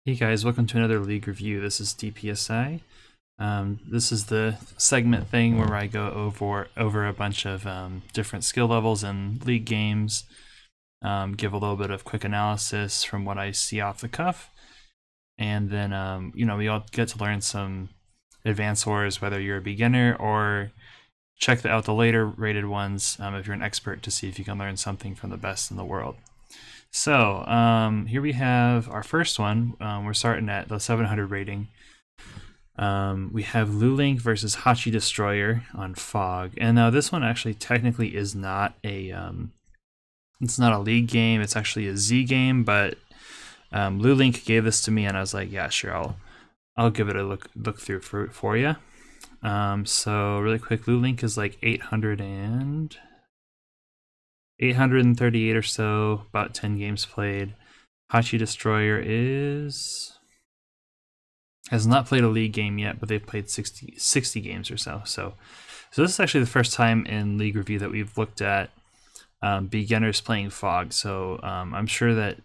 Hey guys, welcome to another league review. This is DPSI. This is the segment thing where I go over a bunch of different skill levels in league games, give a little bit of quick analysis from what I see off the cuff, and then we all get to learn some advanced wars, whether you're a beginner or check out the later rated ones if you're an expert, to see if you can learn something from the best in the world. So here we have our first one. We're starting at the 700 rating. We have Lulink versus Hachi Destroyer on Fog, and now this one actually technically is not a it's not a league game. It's actually a Z game, but Lulink gave this to me, and I was like, yeah, sure, I'll give it a look through for you. So really quick, Lulink is like 838 or so, about 10 games played. Hachi Destroyer has not played a league game yet, but they've played 60 games or so. So this is actually the first time in league review that we've looked at beginners playing Fog. So I'm sure that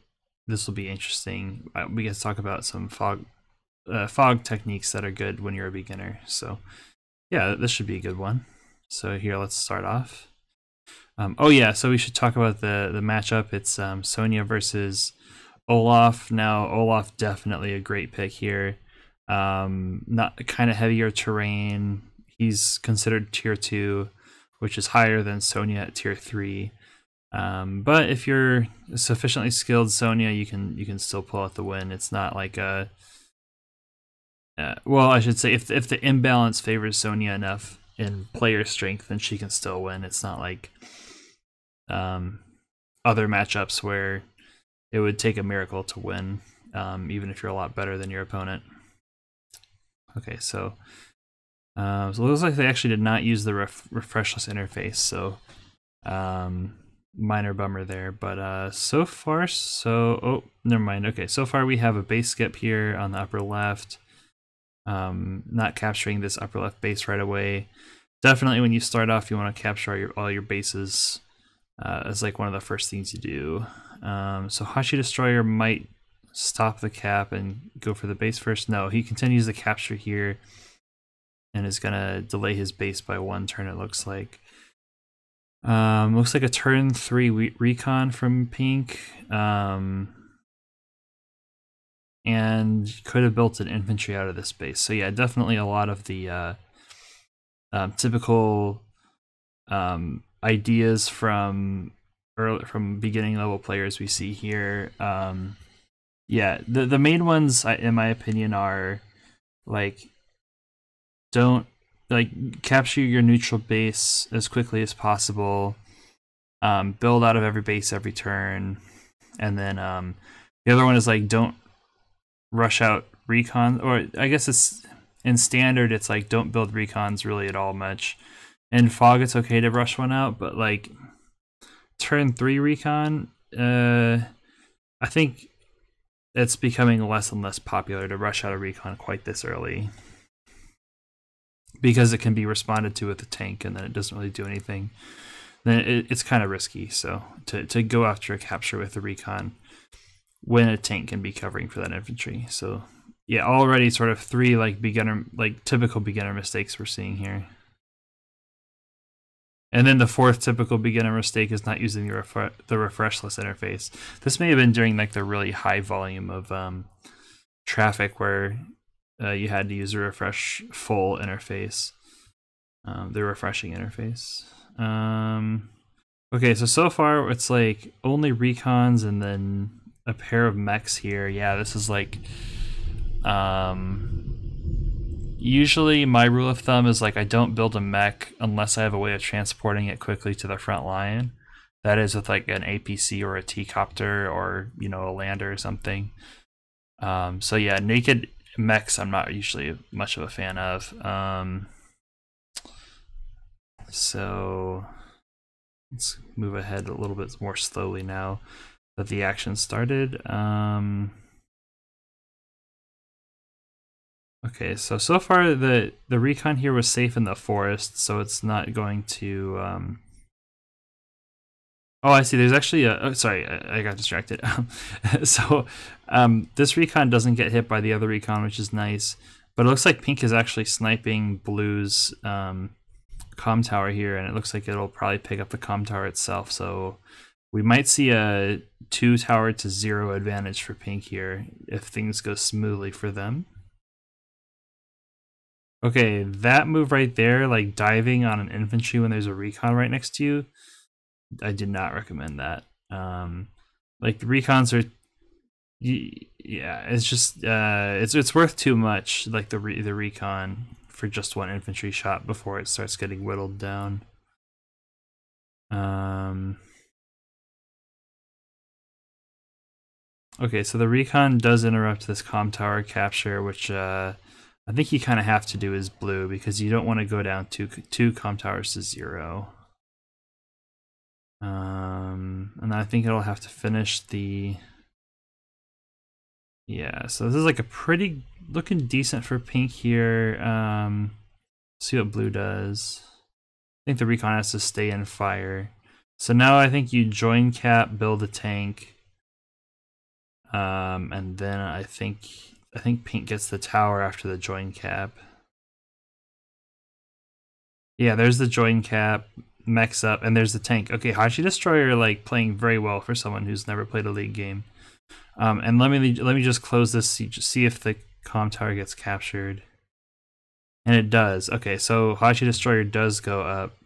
this will be interesting. We get to talk about some Fog techniques that are good when you're a beginner. So yeah, this should be a good one. So here, let's start off. Oh yeah, so we should talk about the matchup. It's Sonya versus Olaf. Now Olaf, definitely a great pick here. Not kind of heavier terrain. He's considered tier 2, which is higher than Sonya at tier 3. But if you're sufficiently skilled Sonya, you can still pull out the win. It's not like a well, I should say, if the imbalance favors Sonya enough in player strength, then she can still win. It's not like other matchups where it would take a miracle to win, even if you're a lot better than your opponent. Okay, so it looks like they actually did not use the refreshless interface, so minor bummer there. But so far, oh, never mind. Okay, so far we have a base skip here on the upper left. Not capturing this upper left base right away. Definitely when you start off, you want to capture all your bases as like one of the first things you do. So Hachi Destroyer might stop the cap and go for the base first. No, he continues the capture here and is gonna delay his base by 1 turn, it looks like. Looks like a turn 3 recon from Pink. And could have built an infantry out of this base. So yeah, definitely a lot of the typical ideas from beginning level players we see here. Yeah, the main ones, in my opinion, are like, don't capture your neutral base as quickly as possible, build out of every base every turn, and then the other one is like, don't rush out recon, or I guess it's in standard, it's like, don't build recons really at all much. In Fog, it's okay to rush one out, but like turn 3 recon, I think it's becoming less and less popular to rush out a recon quite this early, because it can be responded to with a tank and then it doesn't really do anything. Then it's kind of risky. So to go after a capture with a recon when a tank can be covering for that infantry. So yeah, already sort of 3 typical beginner mistakes we're seeing here. And then the 4th typical beginner mistake is not using the refreshless interface. This may have been during like the really high volume of traffic where you had to use a refresh full interface, the refreshing interface. Okay, so far it's like only recons and then a pair of mechs here. Yeah, this is like usually my rule of thumb is like, I don't build a mech unless I have a way of transporting it quickly to the front line. That is with like an APC or a T-copter or, you know, a lander or something. So yeah, naked mechs I'm not usually much of a fan of. So let's move ahead a little bit more slowly now that the action started. Okay, so far the recon here was safe in the forest, so it's not going to Oh, I see. There's actually a. Oh, sorry, I got distracted. So, this recon doesn't get hit by the other recon, which is nice. But it looks like pink is actually sniping blue's comm tower here, and it looks like it'll probably pick up the comm tower itself. So we might see a 2 tower to 0 advantage for pink here if things go smoothly for them. Okay, that move right there, like diving on an infantry when there's a recon right next to you, I did not recommend that. Like the recons are, yeah, it's just it's worth too much. Like the recon for just one infantry shot before it starts getting whittled down. Okay, so the recon does interrupt this comm tower capture, which I think you kind of have to do as blue because you don't want to go down two comm towers to 0. And I think it'll have to finish the. Yeah, so this is like a pretty looking decent for pink here. See what blue does. I think the recon has to stay in fire. So now I think you join cap, build a tank. And then I think pink gets the tower after the join cap. Yeah, there's the join cap, mechs up, and there's the tank. Okay, Hachi Destroyer like playing very well for someone who's never played a league game. And let me just close this, see if the comm tower gets captured. And it does. Okay, so Hachi Destroyer does go up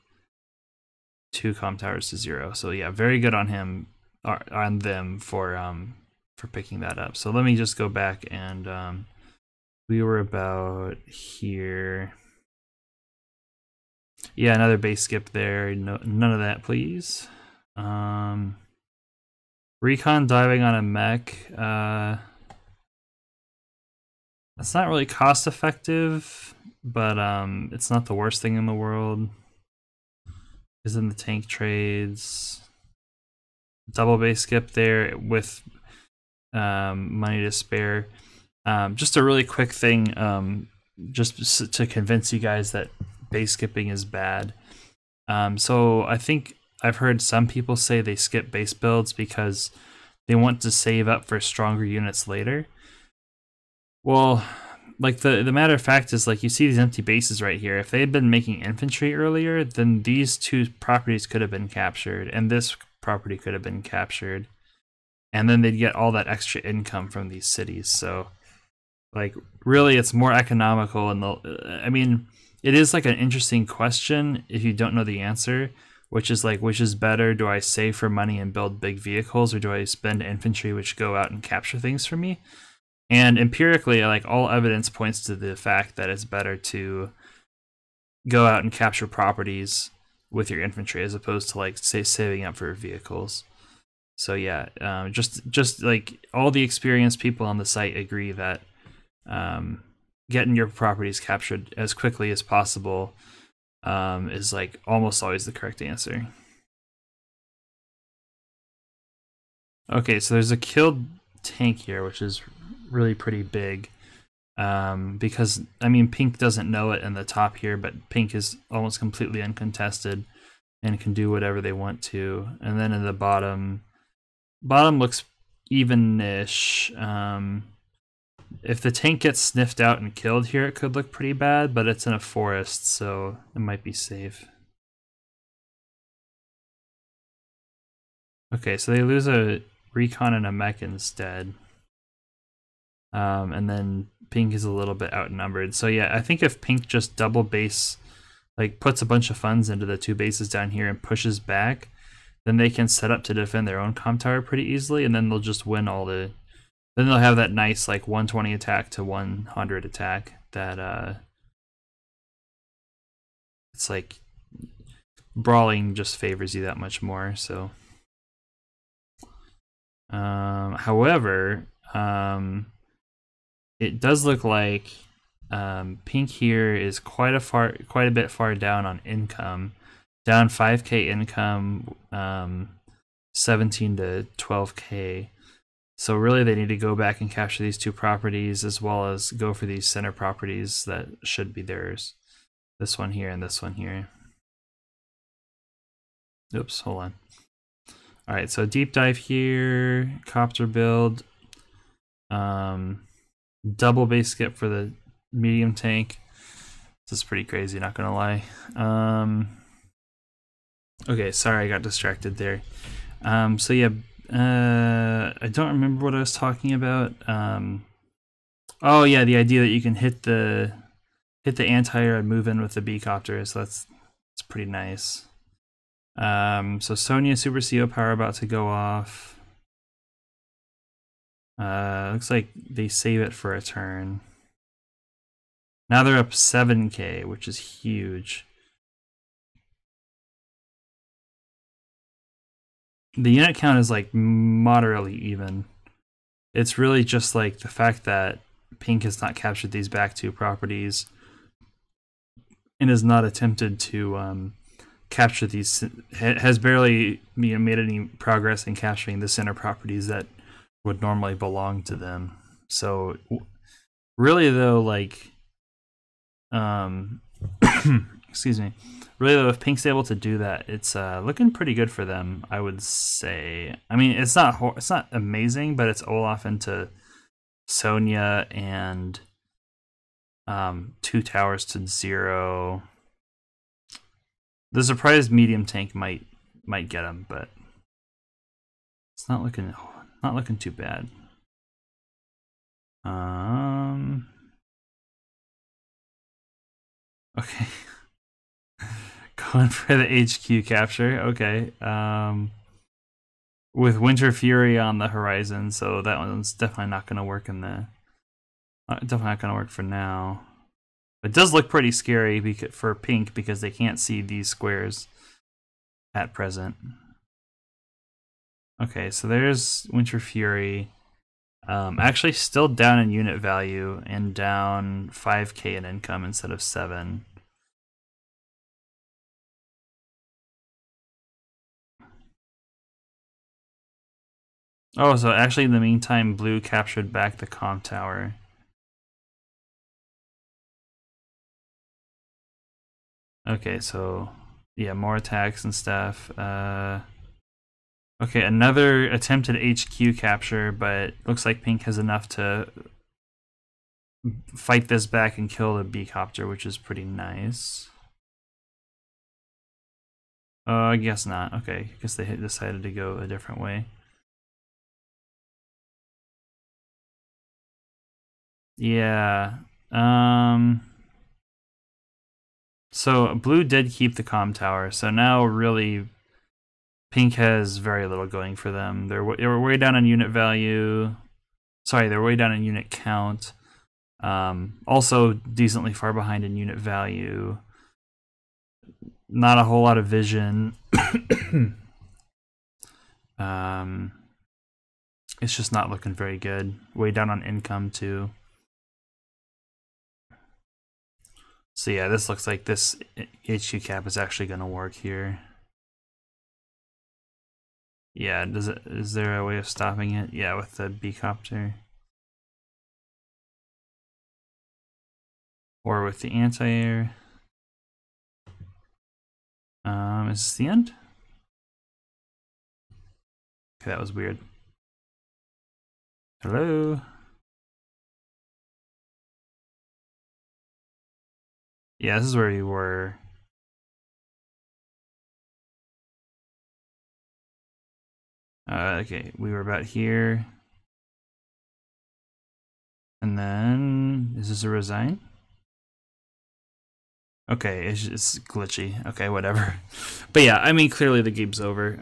2 comm towers to 0. So yeah, very good on him, on them for picking that up. So let me just go back and we were about here. Yeah, another base skip there. No, none of that, please. Recon diving on a mech. That's not really cost effective, but it's not the worst thing in the world. Is in the tank trades. Double base skip there with money to spare. Just a really quick thing, just to convince you guys that base skipping is bad. So I think I've heard some people say they skip base builds because they want to save up for stronger units later. Well, like the matter of fact is, like, you see these empty bases right here. If they had been making infantry earlier, then these 2 properties could have been captured, and this property could have been captured, and then they'd get all that extra income from these cities. So, like, really, it's more economical. And I mean, it is like an interesting question if you don't know the answer, which is like, which is better? Do I save for money and build big vehicles, or do I spend infantry which go out and capture things for me? And empirically, like, all evidence points to the fact that it's better to go out and capture properties with your infantry as opposed to, like, say, saving up for vehicles. So yeah, just like all the experienced people on the site agree that getting your properties captured as quickly as possible is like almost always the correct answer. Okay, so there's a killed tank here, which is really pretty big, because I mean pink doesn't know it in the top here, but pink is almost completely uncontested and can do whatever they want to. And then in the bottom looks even-ish. If the tank gets sniffed out and killed here, it could look pretty bad, but it's in a forest, so it might be safe. Okay, so they lose a recon and a mech instead. And then pink is a little bit outnumbered. So yeah, I think if pink just double base, like puts a bunch of funds into the 2 bases down here and pushes back, then they can set up to defend their own comm tower pretty easily, and then they'll just win all the. Then they'll have that nice like 120 attack to 100 attack that it's like brawling just favors you that much more. So, however, it does look like pink here is quite a bit far down on income, down 5k income, 17 to 12k. So really they need to go back and capture these 2 properties as well as go for these center properties that should be theirs. This one here and this one here. Oops, hold on. All right, so deep dive here, copter build, double base skip for the medium tank. This is pretty crazy, not gonna lie. Okay, sorry, I got distracted there. So yeah, I don't remember what I was talking about. Oh yeah, the idea that you can hit the anti-air and move in with the B-copter, so that's pretty nice. So Sonya Super CO power about to go off. Looks like they save it for a turn. Now they're up 7k, which is huge. The unit count is like moderately even. It's really just like the fact that Pink has not captured these back two properties and has not attempted to capture these, has barely made any progress in capturing the center properties that would normally belong to them. So really though, like excuse me, really though, if Pink's able to do that, it's looking pretty good for them, I would say. I mean, it's not amazing, but it's Olaf into Sonya and 2 towers to 0. The surprised medium tank might get him, but it's not looking too bad. Okay. Going for the HQ capture. Okay. With Winter Fury on the horizon, so that one's definitely not going to work in the. Definitely not going to work for now. It does look pretty scary for Pink because they can't see these squares at present. Okay, so there's Winter Fury. Actually, still down in unit value and down 5k in income instead of 7. Oh, so actually in the meantime, Blue captured back the comm tower. Okay, so yeah, more attacks and stuff. Okay, another attempted HQ capture, but looks like Pink has enough to fight this back and kill the B-copter, which is pretty nice. I guess not. Okay, I guess they decided to go a different way. Yeah. So Blue did keep the comm tower, so now really Pink has very little going for them. They were way down on unit value. Sorry, they're way down in unit count. Also decently far behind in unit value. Not a whole lot of vision. It's just not looking very good. Way down on income too. So yeah, this looks like this HQ cap is actually going to work here. Yeah, is there a way of stopping it? Yeah, with the B-copter. Or with the anti-air. Is this the end? Okay, that was weird. Hello? Yeah, this is where you were. Okay, we were about here. And then, is this a resign? Okay, it's glitchy. Okay, whatever. But yeah, I mean, clearly the game's over.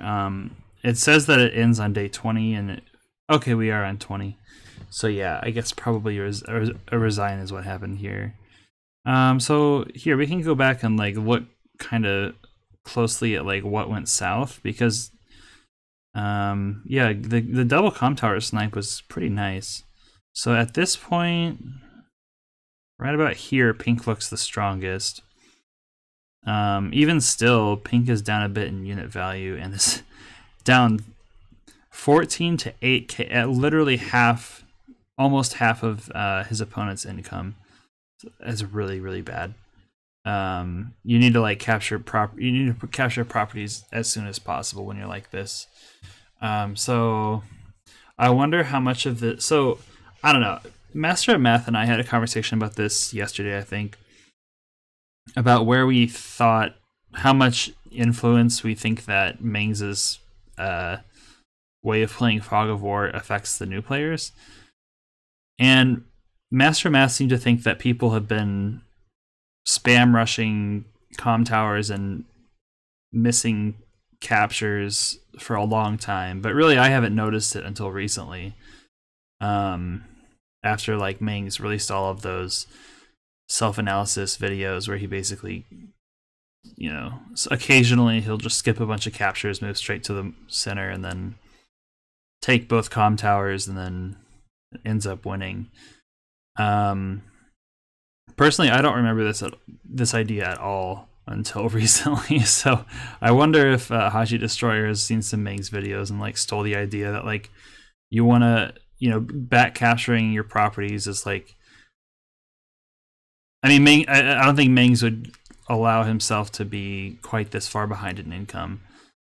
It says that it ends on day 20, and okay, we are on 20. So yeah, I guess probably a resign is what happened here. So here we can go back and like look kind of closely at like what went south, because yeah, the double comm tower snipe was pretty nice. So at this point, right about here, Pink looks the strongest. Even still, Pink is down a bit in unit value and is down 14 to 8k at literally half, almost half of his opponent's income. That's really, really bad. you need to like capture properties as soon as possible when you're like this. So I wonder how much of the I don't know. Master of Math and I had a conversation about this yesterday, I think, about where we thought how much influence we think that Mings's way of playing Fog of War affects the new players. And Master of Math seemed to think that people have been spam rushing comm towers and missing captures for a long time, but really I haven't noticed it until recently. After like Mings released all of those self-analysis videos where he basically, you know, occasionally he'll just skip a bunch of captures, move straight to the center, and then take both comm towers, and then ends up winning. Personally, I don't remember this idea at all until recently. So I wonder if Haji Destroyer has seen some Mings videos and like stole the idea that like you want to, you know, back capturing your properties is like. I mean, I don't think Mings would allow himself to be quite this far behind in income,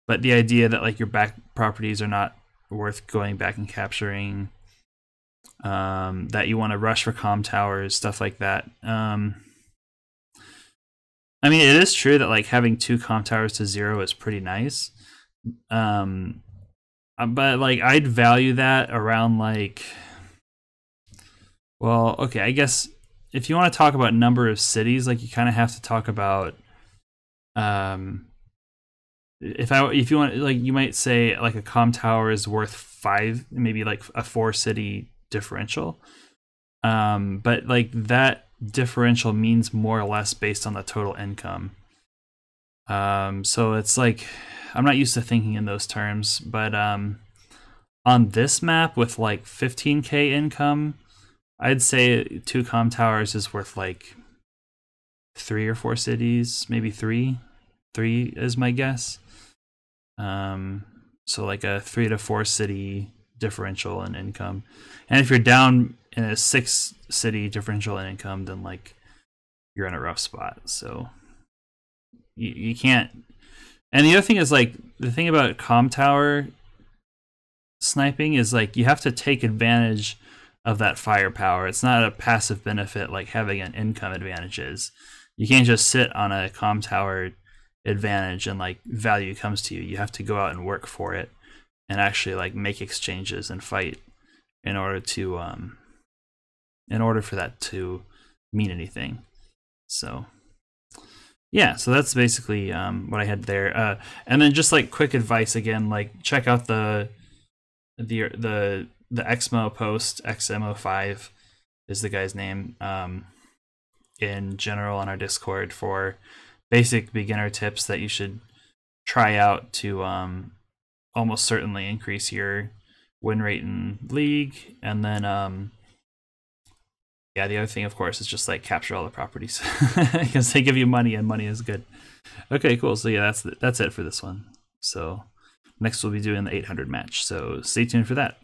but the idea that like your back properties are not worth going back and capturing, that you want to rush for comm towers, stuff like that. I mean, it is true that like having 2 comm towers to 0 is pretty nice, but like I'd value that around like, well, okay, I guess if you want to talk about number of cities, like you kind of have to talk about, if you want, like you might say like a comm tower is worth 5, maybe like a 4 city differential, but like that differential means more or less based on the total income. So it's like I'm not used to thinking in those terms, but on this map with like 15k income, I'd say 2 comm towers is worth like 3 or 4 cities, maybe 3. 3 is my guess. So like a 3 to 4 city differential in income. And if you're down in a 6 city differential in income, then like you're in a rough spot. So you can't. And the other thing is like the thing about comm tower sniping is like you have to take advantage of that firepower. It's not a passive benefit like having an income advantage is. You can't just sit on a comm tower advantage and like value comes to you. You have to go out and work for it and actually like make exchanges and fight in order for that to mean anything. So yeah, so that's basically what I had there. And then just like quick advice again, like check out the XMO post. XMO5 is the guy's name, in general on our Discord for basic beginner tips that you should try out to almost certainly increase your win rate in League. And then yeah, the other thing of course is just like capture all the properties because they give you money and money is good. Okay, cool. So yeah, that's it for this one. So next we'll be doing the 800 match, so stay tuned for that.